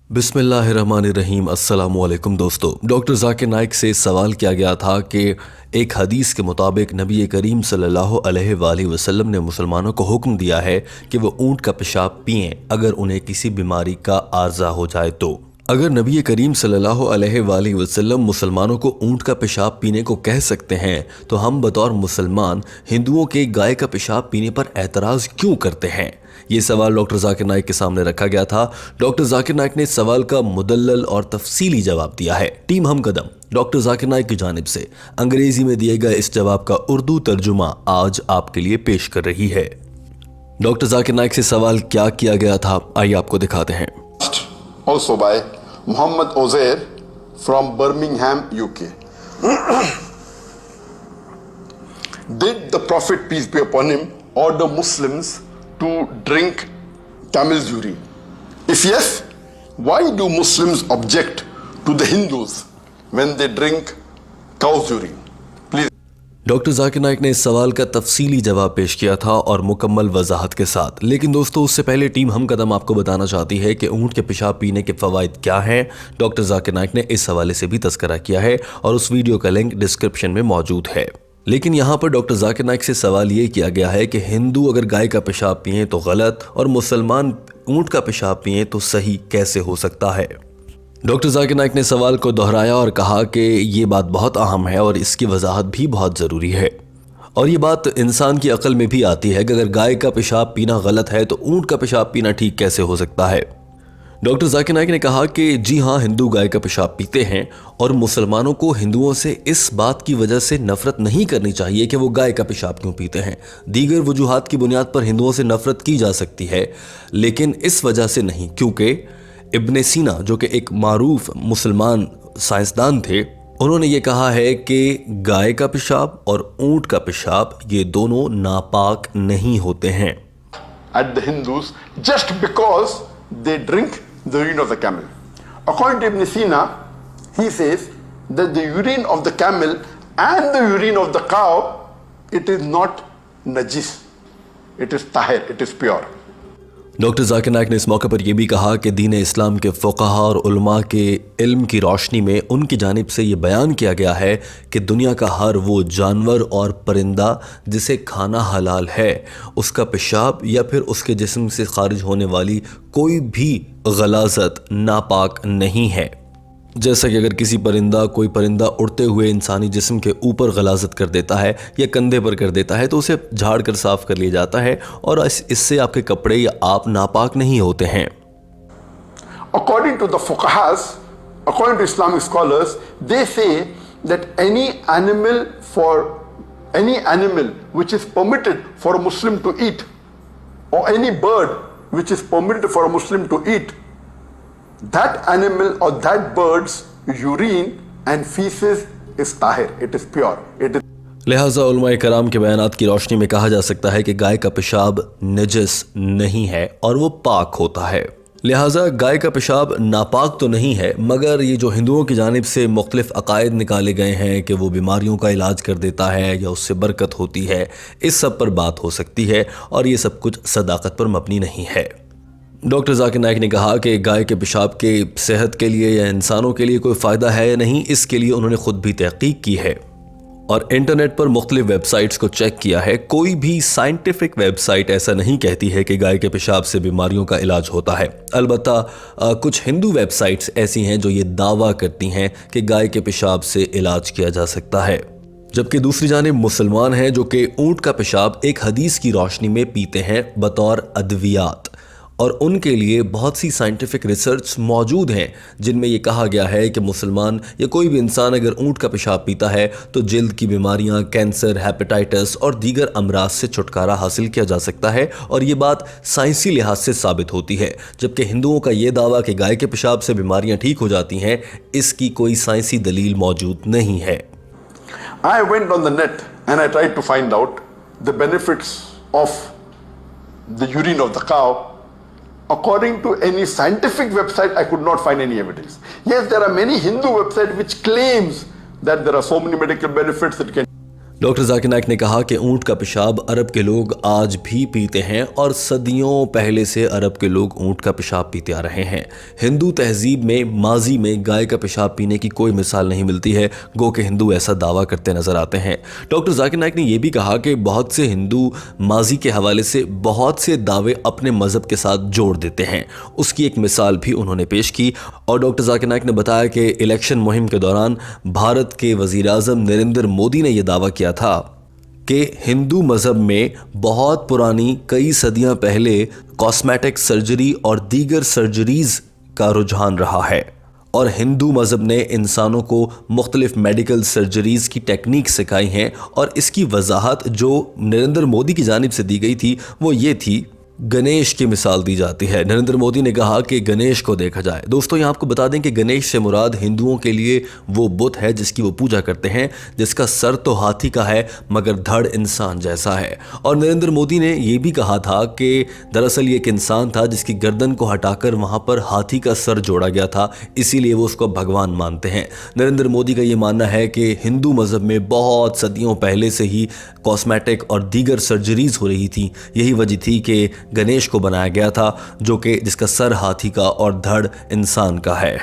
बिस्मिल्लाहिर्रहमानिर्रहीम। अस्सलामुअलैकुम दोस्तों। डॉक्टर जाकिर नाइक से सवाल किया गया था कि एक हदीस के मुताबिक नबी करीम सल्लल्लाहु अलैहि वसल्लम ने मुसलमानों को हुक्म दिया है कि वो ऊँट का पेशाब पिएं अगर उन्हें किसी बीमारी का आर्जा हो जाए तो। अगर नबी करीम सल्लल्लाहु अलैहि वसल्लम मुसलमानों को ऊँट का पेशाब पीने को कह सकते हैं तो हम बतौर मुसलमान हिंदुओं के गाय का पेशाब पीने पर एतराज़ क्यों करते हैं? ये सवाल डॉक्टर जाकिर नाइक के सामने रखा गया था। डॉक्टर जाकिर नाइक ने इस सवाल का मुदल्लल और तफसीली जवाब दिया है। टीम हम कदम डॉक्टर जाकिर नाइक की जानिब से अंग्रेजी में दिए गए इस जवाब का उर्दू तर्जुमा आज आपके लिए पेश कर रही है। डॉक्टर जाकिर नाइक से सवाल क्या किया गया था, आइए आपको दिखाते हैं। Also by Muhammad Ozair from Birmingham, UK. Did the Prophet, peace be upon him, order Muslims to drink camel's urine? If yes, why do Muslims object to the Hindus when they drink cow's urine? Please. Doctor Zakir Naik ने इस सवाल का तफसीली जवाब पेश किया था और मुकम्मल वजाहत के साथ। लेकिन दोस्तों, उससे पहले टीम हम कदम आपको बताना चाहती है कि ऊँट के पेशाब पीने के फ़वाइद क्या हैं। डॉक्टर जाकिर नाइक ने इस हवाले से भी तज़किरा किया है और उस वीडियो का लिंक डिस्क्रिप्शन में मौजूद है। लेकिन यहाँ पर डॉक्टर जाकिर नाइक से सवाल ये किया गया है कि हिंदू अगर गाय का पेशाब पिएँ तो गलत और मुसलमान ऊँट का पेशाब पिएँ तो सही कैसे हो सकता है? डॉक्टर जाकिर नाइक ने सवाल को दोहराया और कहा कि ये बात बहुत अहम है और इसकी वजाहत भी बहुत ज़रूरी है। और ये बात इंसान की अक्ल में भी आती है कि अगर गाय का पेशाब पीना गलत है तो ऊँट का पेशाब पीना ठीक कैसे हो सकता है? डॉक्टर जाकिर नाइक ने कहा कि जी हाँ, हिंदू गाय का पेशाब पीते हैं और मुसलमानों को हिंदुओं से इस बात की वजह से नफ़रत नहीं करनी चाहिए कि वो गाय का पेशाब क्यों पीते हैं। दीगर वजूहात की बुनियाद पर हिंदुओं से नफ़रत की जा सकती है, लेकिन इस वजह से नहीं, क्योंकि इब्ने सीना जो कि एक मारूफ मुसलमान साइंसदान थे, उन्होंने ये कहा है कि गाय का पेशाब और ऊँट का पेशाब ये दोनों नापाक नहीं होते हैं। At the Hindus just because they drink the urine of the camel. According to Ibn Sina, he says that the urine of the camel and the urine of the cow, it is not najis. It is tahir, it is pure. Doctor Zakir Naik ने इस मौके पर यह भी कहा कि दीन इस्लाम के फ़ुक़हा और उलमा के इल्म की रोशनी में उनकी जानिब से ये बयान किया गया है कि दुनिया का हर वो जानवर और परिंदा जिसे खाना हलाल है, उसका पेशाब या फिर उसके जिस्म से खारिज होने वाली कोई भी गलाज़त नापाक नहीं है। जैसा कि अगर कोई परिंदा उड़ते हुए इंसानी जिस्म के ऊपर गलाजत कर देता है या कंधे पर कर देता है तो उसे झाड़ कर साफ कर लिया जाता है और इससे आपके कपड़े या आप नापाक नहीं होते हैं। According to the fuqahas, according to Islamic scholars, they say that any animal which is permitted for a Muslim to eat, or any bird which is permitted for a Muslim to eat, that animal or that bird's urine and feces is tahir, it is pure, it is. लिहाजा उलमाए कराम के बयानात की रोशनी में कहा जा सकता है कि गाय का पेशाब नजस नहीं है और वो पाक होता है। लिहाजा गाय का पेशाब नापाक तो नहीं है, मगर ये जो हिंदुओं की जानिब से मुख्तलिफ अकायद निकाले गए हैं कि वो बीमारियों का इलाज कर देता है या उससे बरकत होती है, इस सब पर बात हो सकती है और ये सब कुछ सदाकत पर मबनी नहीं है। डॉक्टर जाकिर नाइक ने कहा कि गाय के पेशाब के सेहत के लिए या इंसानों के लिए कोई फ़ायदा है या नहीं, इसके लिए उन्होंने ख़ुद भी तहक़ीक़ की है और इंटरनेट पर मुख्तलिफ वेबसाइट्स को चेक किया है। कोई भी साइंटिफिक वेबसाइट ऐसा नहीं कहती है कि गाय के पेशाब से बीमारियों का इलाज होता है। अलबत्ता कुछ हिंदू वेबसाइट्स ऐसी हैं जो ये दावा करती हैं कि गाय के पेशाब से इलाज किया जा सकता है, जबकि दूसरी जानिब मुसलमान हैं जो कि ऊँट का पेशाब एक हदीस की रोशनी में पीते हैं बतौर अद्वियात, और उनके लिए बहुत सी साइंटिफिक रिसर्च मौजूद हैं जिनमें ये कहा गया है कि मुसलमान या कोई भी इंसान अगर ऊँट का पेशाब पीता है तो जल्द की बीमारियां, कैंसर, हेपेटाइटिस और दीगर अमराज से छुटकारा हासिल किया जा सकता है और ये बात साइंसी लिहाज से साबित होती है। जबकि हिंदुओं का ये दावा कि गाय के पेशाब से बीमारियां ठीक हो जाती हैं, इसकी कोई साइंसी दलील मौजूद नहीं है। I went on the net and I tried to find out the benefits of the urine of the cow. According to any scientific website, I could not find any evidence. Yes, there are many Hindu websites which claims that there are so many medical benefits that can. Doctor Zakir Naik ने कहा कि ऊंट का पेशाब अरब के लोग आज भी पीते हैं और सदियों पहले से अरब के लोग ऊंट का पेशाब पीते आ रहे हैं। हिंदू तहजीब में माजी में गाय का पेशाब पीने की कोई मिसाल नहीं मिलती है, गो के हिंदू ऐसा दावा करते नजर आते हैं। डॉक्टर जाकिर नाइक ने यह भी कहा कि बहुत से हिंदू माजी के हवाले से बहुत से दावे अपने मजहब के साथ जोड़ देते हैं। उसकी एक मिसाल भी उन्होंने पेश की और डॉक्टर जाकिर नाइक ने बताया कि इलेक्शन मुहिम के दौरान भारत के वजीर आजम नरेंद्र मोदी ने यह दावा किया था कि हिंदू मजहब में बहुत पुरानी कई सदियां पहले कॉस्मेटिक सर्जरी और दीगर सर्जरीज का रुझान रहा है और हिंदू मजहब ने इंसानों को मुख्तलिफ मेडिकल सर्जरीज की टेक्निक सिखाई हैं और इसकी वजाहत जो नरेंद्र मोदी की जानिब से दी गई थी वो ये थी, गणेश की मिसाल दी जाती है। नरेंद्र मोदी ने कहा कि गणेश को देखा जाए। दोस्तों यहाँ आपको बता दें कि गणेश से मुराद हिंदुओं के लिए वो बुत है जिसकी वो पूजा करते हैं, जिसका सर तो हाथी का है मगर धड़ इंसान जैसा है। और नरेंद्र मोदी ने ये भी कहा था कि दरअसल ये एक इंसान था जिसकी गर्दन को हटाकर वहाँ पर हाथी का सर जोड़ा गया था, इसीलिए वो उसको भगवान मानते हैं। नरेंद्र मोदी का ये मानना है कि हिंदू मज़हब में बहुत सदियों पहले से ही कॉस्मेटिक और दीगर सर्जरीज हो रही थी। यही वजह थी कि गणेश को बनाया गया था जो कि जिसका सर हाथी का और धड़ इंसान का है।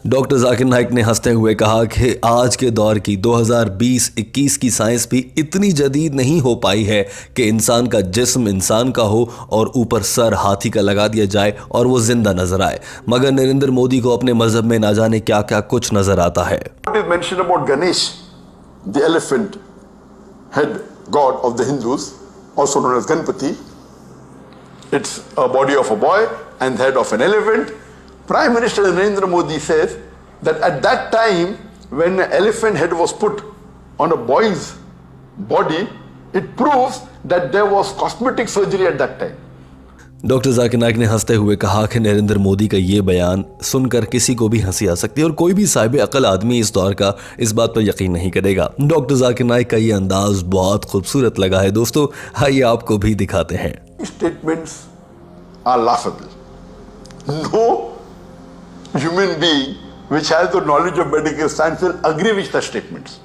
डॉक्टर जाकिर नाइक ने हंसते हुए कहा कि आज के दौर की 2020-21 की साइंस भी इतनी जदीद नहीं हो पाई है कि इंसान का जिस्म इंसान का हो और ऊपर सर हाथी का लगा दिया जाए और वो जिंदा नजर आए, मगर नरेंद्र मोदी को अपने मजहब में ना जाने क्या क्या कुछ नजर आता है। Ganesh, the elephant head god of the Hindus, also known as Ganpati. It's a body of a boy and the head of an elephant. Prime Minister Narendra Modi says that at that time when an elephant head was put on a boy's body, it proves that there was cosmetic surgery at that time. Doctor Zakir Naik ने हंसते हुए कहा कि नरेंद्र मोदी का ये बयान सुनकर किसी को भी हंसी आ सकती है और कोई भी साहिब अकल आदमी इस दौर का इस बात पर यकीन नहीं करेगा। डॉक्टर जाकिर नाइक का ये अंदाज बहुत खूबसूरत लगा है। दोस्तों आइए आपको भी दिखाते हैं। Statements are laughable. No human being which has the knowledge of medical science will agree with the statements.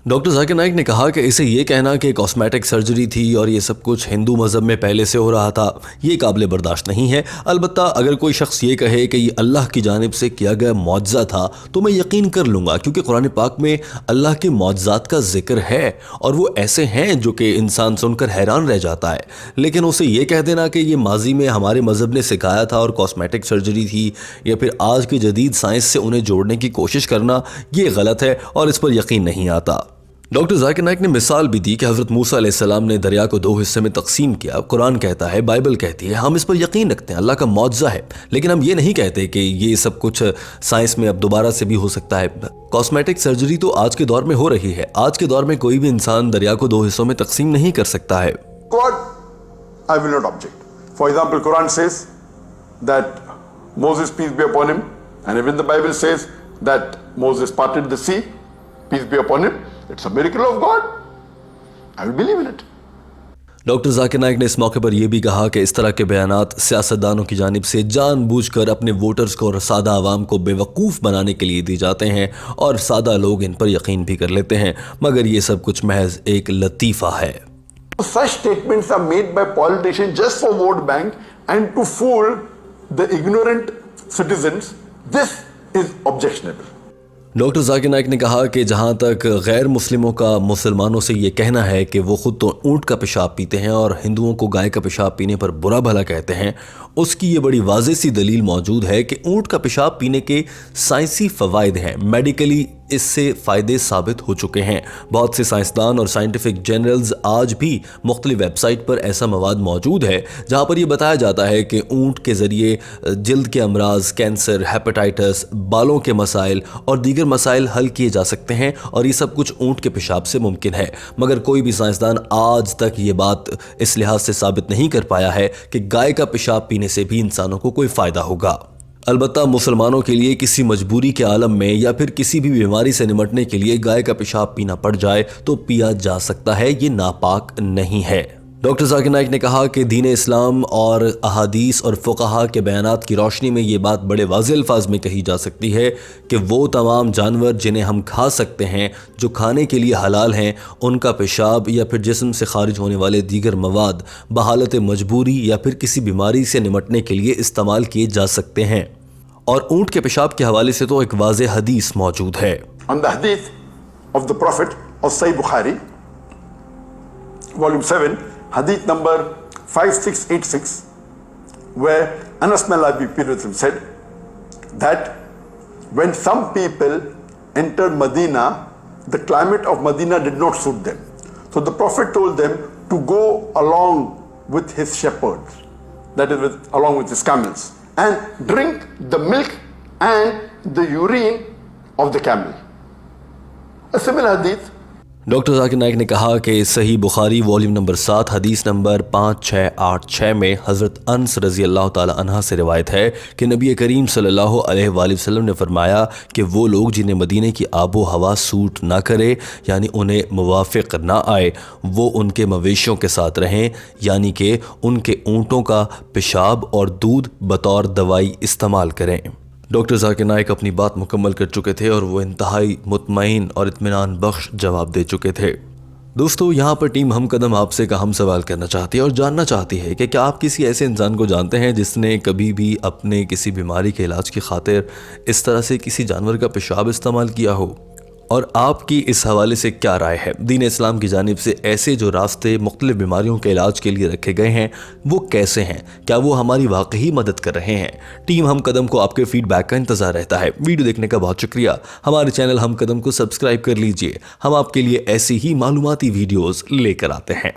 Doctor Zakir Naik ने कहा कि इसे ये कहना कि कॉस्मेटिक सर्जरी थी और ये सब कुछ हिंदू मज़हब में पहले से हो रहा था, ये काबिल बर्दाश्त नहीं है। अलबत्ता अगर कोई शख्स ये कहे कि ये अल्लाह की जानिब से किया गया मौजज़ा था तो मैं यकीन कर लूँगा, क्योंकि कुरान पाक में अल्लाह के मौजज़ात का जिक्र है और वो ऐसे हैं जो कि इंसान सुनकर हैरान रह जाता है। लेकिन उसे ये कह देना कि ये माजी में हमारे मज़हब ने सिखाया था और कॉस्मेटिक सर्जरी थी, या फिर आज की जदीद साइंस से उन्हें जोड़ने की कोशिश करना, ये गलत है और इस पर यकीन नहीं आता। डॉक्टर जाकिर नाइक ने मिसाल भी दी कि हज़रत मूसा अलैहिस्सलाम ने दरिया को 2 हिस्से में तकसीम किया। कुरान कहता है, बाइबल कहती है, हम इस पर यकीन रखते हैं, अल्लाह का मौजज़ा है, लेकिन हम ये नहीं कहते कि ये सब कुछ साइंस में अब दोबारा से भी हो सकता है। कॉस्मेटिक सर्जरी तो आज के दौर में हो रही है। आज के दौर में कोई भी इंसान दरिया को 2 हिस्सों में तकसीम नहीं कर सकता है। God, I will not object. For example, Quran says that Moses, peace be upon him, and even the Bible says that Moses parted the sea, peace be upon him. It's a miracle of God. I will believe in it. Doctor Zakir Naik ने इस मौके पर यह भी कहा कि इस तरह के बयानात सियासतदानों की जानिब से जानबूझकर अपने वोटर्स को और सादा आवाम को बेवकूफ़ बनाने के लिए दी जाते हैं और सादा लोग इन पर यकीन भी कर लेते हैं, मगर ये सब कुछ महज एक लतीफ़ा है। Such statements are made by politicians just for vote bank and to fool the ignorant citizens. This is objectionable. Doctor Zakir Naik ने कहा कि जहाँ तक गैर मुस्लिमों का मुसलमानों से ये कहना है कि वो ख़ुद तो ऊँट का पेशाब पीते हैं और हिंदुओं को गाय का पेशाब पीने पर बुरा भला कहते हैं, उसकी ये बड़ी वाज़ेह सी दलील मौजूद है कि ऊँट का पेशाब पीने के साइंसी फ़वाइद हैं। मेडिकली इससे फ़ायदे साबित हो चुके हैं। बहुत से साइंसदान और साइंटिफिक जर्नल्स आज भी मुख्तलिफ वेबसाइट पर ऐसा मवाद मौजूद है जहाँ पर यह बताया जाता है कि ऊँट के ज़रिए जल्द के अमराज, कैंसर, हेपेटाइटिस, बालों के मसाइल और दीगर मसाइल हल किए जा सकते हैं और ये सब कुछ ऊँट के पेशाब से मुमकिन है। मगर कोई भी साइंसदान आज तक ये बात इस लिहाज से साबित नहीं कर पाया है कि गाय का पेशाब पीने से भी इंसानों को कोई फ़ायदा होगा। अलबत्ता मुसलमानों के लिए किसी मजबूरी के आलम में या फिर किसी भी बीमारी से निमटने के लिए गाय का पेशाब पीना पड़ जाए तो पिया जा सकता है, ये नापाक नहीं है। डॉक्टर जाकिर नाइक ने कहा कि दीन इस्लाम और अहादीस और फ़ुक़हा के बयानात की रोशनी में ये बात बड़े वाज़ेह अल्फाज में कही जा सकती है कि वो तमाम जानवर जिन्हें हम खा सकते हैं, जो खाने के लिए हलाल हैं, उनका पेशाब या फिर जिस्म से खारिज होने वाले दीगर मवाद बहालत मजबूरी या फिर किसी बीमारी से निमटने के लिए इस्तेमाल किए जा सकते हैं। और ऊँट के पेशाब के हवाले से तो एक वाज़ेह हदीस मौजूद है। On the hadith of the Prophet of Sahih Bukhari, volume 7, hadith number 5686, where Anas bin Malik said that when some people entered Medina, the climate of Medina did not suit them. So the Prophet told them to go along with his shepherds, that is along with his camels, and drink the milk and the urine of the camel. A similar hadith. Doctor Zakir Naik ने कहा कि सही Bukhari volume number 7 हदीस number 5686 में हज़रत अनस रज़ी अल्लाह ताला अन्हा से रिवायत है कि नबी करीम सल्लल्लाहु अलैहि वसल्लम ने फरमाया कि वो लोग जिन्हें मदीने की आबो हवा सूट ना करे, यानी उन्हें मुवाफ़िक़ ना आए, वो उनके मवेशियों के साथ रहें, यानी कि उनके ऊँटों का पेशाब और दूध बतौर दवाई इस्तेमाल करें। डॉक्टर जाकिर नाइक अपनी बात मुकम्मल कर चुके थे और वो इंतहाई मुतमईन और इत्मीनान बख्श जवाब दे चुके थे। दोस्तों, यहाँ पर टीम हम कदम आपसे का हम सवाल करना चाहती है और जानना चाहती है कि क्या आप किसी ऐसे इंसान को जानते हैं जिसने कभी भी अपने किसी बीमारी के इलाज की खातिर इस तरह से किसी जानवर का पेशाब इस्तेमाल किया हो, और आपकी इस हवाले से क्या राय है। दीन इस्लाम की जानिब से ऐसे जो रास्ते मुख्तलिफ बीमारियों के इलाज के लिए रखे गए हैं वो कैसे हैं, क्या वो हमारी वाकई मदद कर रहे हैं। टीम हम कदम को आपके फीडबैक का इंतज़ार रहता है। वीडियो देखने का बहुत शुक्रिया। हमारे चैनल हम कदम को सब्सक्राइब कर लीजिए, हम आपके लिए ऐसी ही मालूमाती वीडियोज़ लेकर आते हैं।